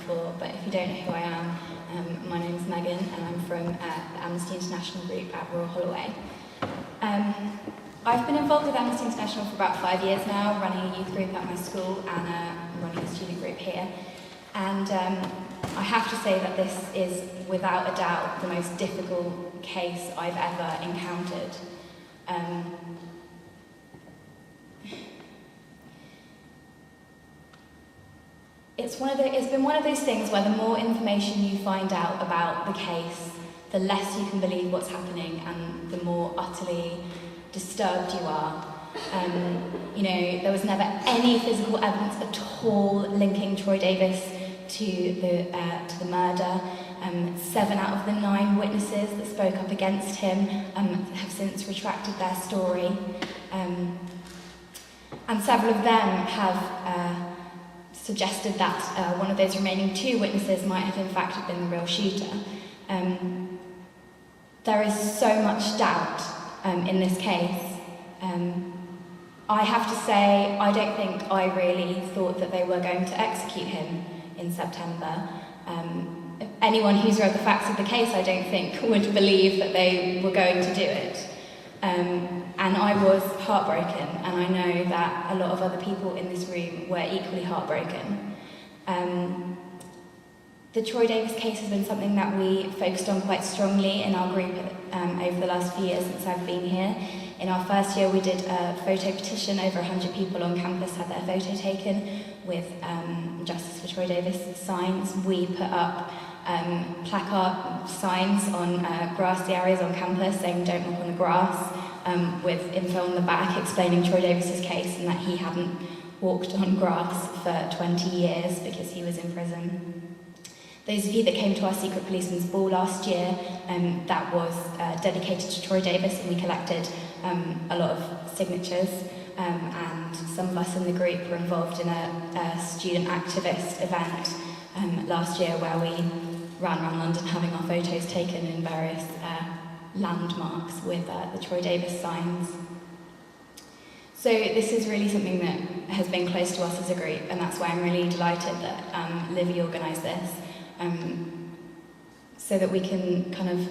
before, but if you don't know who I am, my name is Megan and I'm from the Amnesty International group at Royal Holloway. I've been involved with Amnesty International for about 5 years now, running a youth group at my school and running a student group here. And I have to say that this is, without a doubt, the most difficult case I've ever encountered. It's been one of those things where the more information you find out about the case, the less you can believe what's happening and the more utterly disturbed you are. There was never any physical evidence at all linking Troy Davis to the murder. 7 out of the 9 witnesses that spoke up against him have since retracted their story. And several of them have suggested that one of those remaining 2 witnesses might have in fact been the real shooter. There is so much doubt in this case. I have to say, I don't think I really thought that they were going to execute him in September. Anyone who's read the facts of the case, I don't think, would believe that they were going to do it. And I was heartbroken, and I know that a lot of other people in this room were equally heartbroken. The Troy Davis case has been something that we focused on quite strongly in our group over the last few years since I've been here. In our first year, we did a photo petition. Over 100 people on campus had their photo taken with Justice for Troy Davis signs. We put up placard signs on grassy areas on campus saying "Don't walk on the grass," with info on the back explaining Troy Davis's case and that he hadn't walked on grass for 20 years because he was in prison. Those of you that came to our Secret Policeman's Ball last year, that was dedicated to Troy Davis, and we collected a lot of signatures, and some of us in the group were involved in a student activist event last year where we ran around London having our photos taken in various landmarks with the Troy Davis signs. So this is really something that has been close to us as a group, and that's why I'm really delighted that Livi organised this, so that we can kind of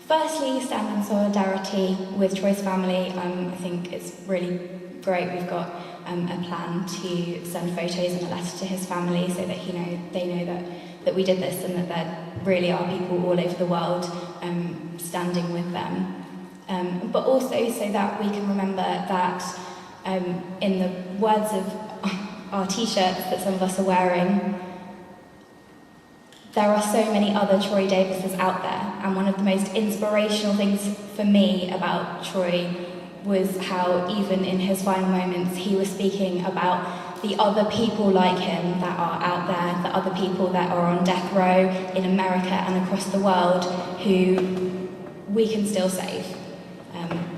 firstly stand in solidarity with Troy's family. I think it's really great we've got a plan to send photos and a letter to his family so that they know that we did this and that there really are people all over the world standing with them. But also so that we can remember that in the words of our t-shirts that some of us are wearing, there are so many other Troy Davises out there, and one of the most inspirational things for me about Troy was how even in his final moments he was speaking about the other people like him that are out there, the other people that are on death row in America and across the world who we can still save.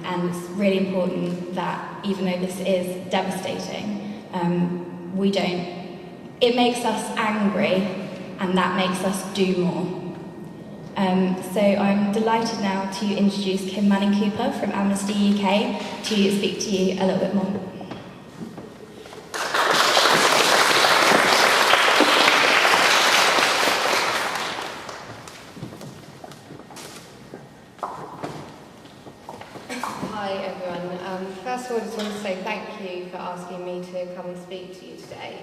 And it's really important that even though this is devastating, it makes us angry, and that makes us do more. So I'm delighted now to introduce Kim Manning-Cooper from Amnesty UK to speak to you a little bit more. Hi everyone. First of all, I just want to say thank you for asking me to come and speak to you today.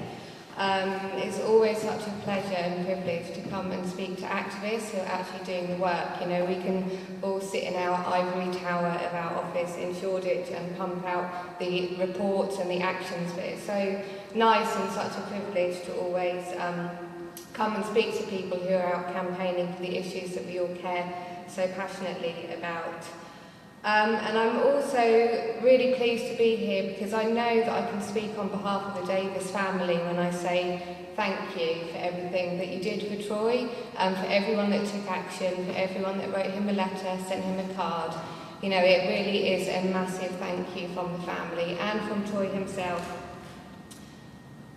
It's always such a pleasure and privilege to come and speak to activists who are actually doing the work. We can all sit in our ivory tower of our office in Shoreditch and pump out the reports and the actions, but it's so nice and such a privilege to always come and speak to people who are out campaigning for the issues that we all care so passionately about. And I'm also really pleased to be here because I know that I can speak on behalf of the Davis family when I say thank you for everything that you did for Troy, for everyone that took action, for everyone that wrote him a letter, sent him a card. It really is a massive thank you from the family and from Troy himself.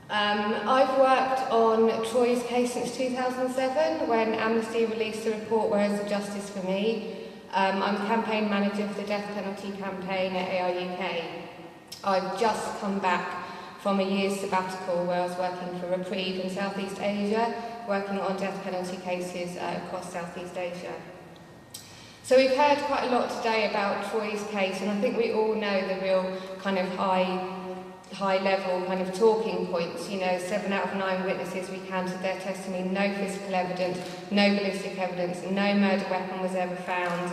I've worked on Troy's case since 2007 when Amnesty released the report Where is the Justice for Me? I'm the campaign manager for the death penalty campaign at AIUK. I've just come back from a year's sabbatical where I was working for Reprieve in Southeast Asia, working on death penalty cases across Southeast Asia. So we've heard quite a lot today about Troy's case, and I think we all know the real kind of high level kind of talking points. You know, 7 out of 9 witnesses recanted their testimony, no physical evidence, no ballistic evidence, no murder weapon was ever found,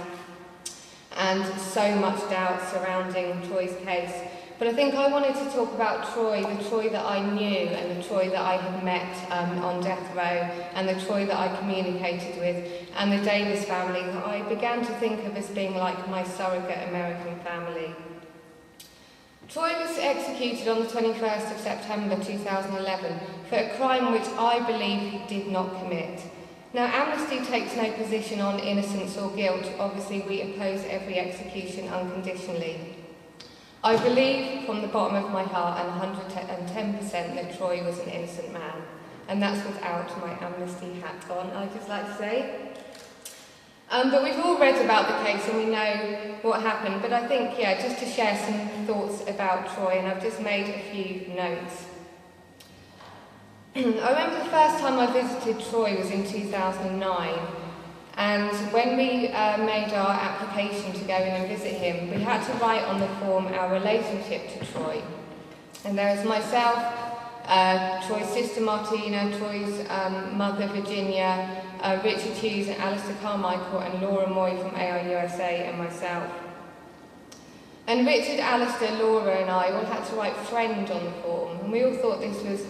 and so much doubt surrounding Troy's case. But I think I wanted to talk about Troy, the Troy that I knew and the Troy that I had met on death row, and the Troy that I communicated with, and the Davis family that I began to think of as being like my surrogate American family. Troy was executed on the 21st of September 2011 for a crime which I believe he did not commit. Now, Amnesty takes no position on innocence or guilt. Obviously, we oppose every execution unconditionally. I believe from the bottom of my heart and 110% that Troy was an innocent man, and that's without my Amnesty hat on, I'd just like to say. But we've all read about the case and we know what happened, but I think, just to share some thoughts about Troy, and I've just made a few notes. I remember the first time I visited Troy was in 2009. And when we made our application to go in and visit him, we had to write on the form our relationship to Troy. And there was myself, Troy's sister Martina, Troy's mother Virginia, Richard Hughes and Alistair Carmichael and Laura Moy from AIUK and myself. And Richard, Alistair, Laura and I all had to write friend on the form, and we all thought this was